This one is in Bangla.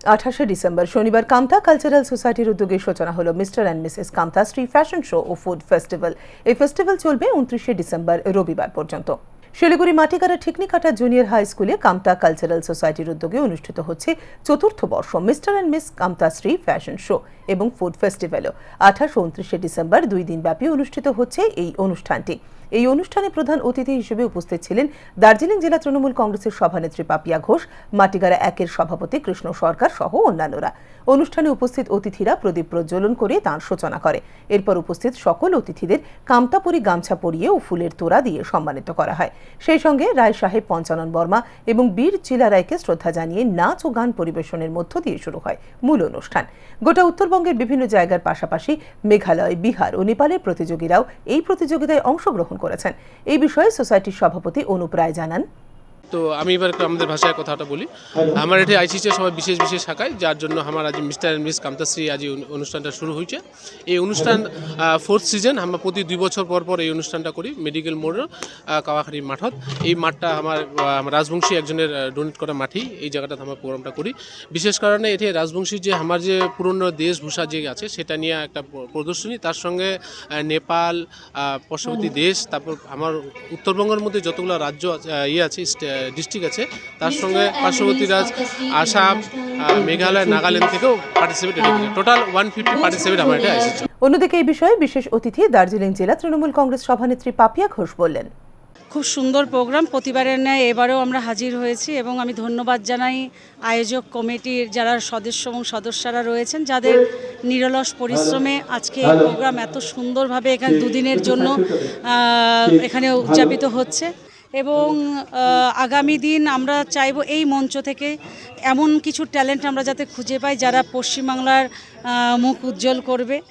28 ডিসেম্বর শনিবার কামতা কালচারাল সোসাইটির উদ্যোগে সূচনা হলো মিস্টার অ্যান্ড মিসেস কামতা স্ট্রি ফ্যাশন শো ও ফুড ফেস্টিভ্যাল। এই ফেস্টিভ্যাল চলবে 29 ডিসেম্বর রবিবার পর্যন্ত। শিলিগুড়ি মাটিগাড়া ঠিকনিকাটা জুনিয়র হাই স্কুলে কামতা কালচারাল সোসাইটির উদ্যোগে অনুষ্ঠিত হচ্ছে চতুর্থ বর্ষ মিস্টার অ্যান্ড মিস কামতা স্ট্রি ফ্যাশন শো এবং ফুড ফেস্টিভ্যালও 28 ও 29 ডিসেম্বর 2 দিন ব্যাপী অনুষ্ঠিত হচ্ছে এই অনুষ্ঠানটি। এই অনুষ্ঠানে প্রধান অতিথি হিসেবে উপস্থিত ছিলেন দার্জিলিং জেলা তৃণমূল কংগ্রেসের সভানেত্রী পাপিয়া ঘোষ, মাটিগাড়া 1-এর সভাপতি কৃষ্ণ সরকার সহ অন্যান্যরা। অনুষ্ঠানে উপস্থিত অতিথিরা প্রদীপ প্রজ্বলন করে তাঁর সূচনা করে। এরপর উপস্থিত সকল অতিথিদের কামতাপুরি গামছা পরিয়ে ও ফুলের তোড়া দিয়ে সম্মানিত করা হয়। সেই সঙ্গে রায় সাহেব পঞ্চানন বর্মা এবং বীর চিলা রায়কে শ্রদ্ধা জানিয়ে নাচ ও গান পরিবেশনের মধ্য দিয়ে শুরু হয় মূল অনুষ্ঠান। গোটা উত্তরবঙ্গের বিভিন্ন জায়গার পাশাপাশি মেঘালয়, বিহার ও নেপালের প্রতিযোগীরাও এই প্রতিযোগিতায় অংশগ্রহণ করেছেন। এই বিষয়ে সোসাইটির সভাপতি অনুপ রায় জানান, তো আমি এবার আমাদের ভাষায় কথাটা বলি। আমার এটি আইসিসির সবাই বিশেষ বিশেষ শাখায়, যার জন্য আমার আজ মিস্টার অ্যান্ড মিস কামতাশ্রী আজ অনুষ্ঠানটা শুরু হয়েছে। এই অনুষ্ঠান 4th সিজন। আমরা প্রতি 2 বছর পর পর এই অনুষ্ঠানটা করি মেডিকেল মোড়ের কাওয়াখালী মাঠত। এই মাঠটা আমার রাজবংশী একজনের ডোনেট করা মাঠেই এই জায়গাটাতে আমরা প্রোগ্রামটা করি। বিশেষ কারণে এটি রাজবংশী যে আমার যে পুরনো দেশভূষা যে আছে সেটা নিয়ে একটা প্রদর্শনী, তার সঙ্গে নেপাল, পার্শ্ববর্তী দেশ, তারপর আমার উত্তরবঙ্গের মধ্যে যতগুলো রাজ্য আছে ডিস্ট্রিক্ট আছে, তার সঙ্গে পার্শ্ববর্তী রাজ আসাম, মেঘালয়, নাগাল্যান্ড থেকেও পার্টিসিপেট এসেছে। টোটাল 150 পার্টিসিপেট আমার এটা এসেছে। অন্যদিকে এই বিষয়ে বিশেষ অতিথি দার্জিলিং জেলা তৃণমূল কংগ্রেস সভানেত্রী পাপিয়া ঘোষ বললেন, খুব সুন্দর প্রোগ্রাম, প্রতিবারের ন্যায় এবারেও আমরা হাজির হয়েছি এবং আমি ধন্যবাদ জানাই আয়োজক কমিটির যারা সদস্য এবং সদস্যরা রয়েছেন, যাদের নিরলস পরিশ্রমে আজকে এই প্রোগ্রাম এত সুন্দরভাবে এখানে 2 দিনের জন্য এখানে উদযাপিত হচ্ছে। এবং আগামী দিন আমরা চাইব এই মঞ্চ থেকে এমন কিছু ট্যালেন্ট আমরা যাতে খুঁজে পাই যারা পশ্চিমবাংলার মুখ উজ্জ্বল করবে।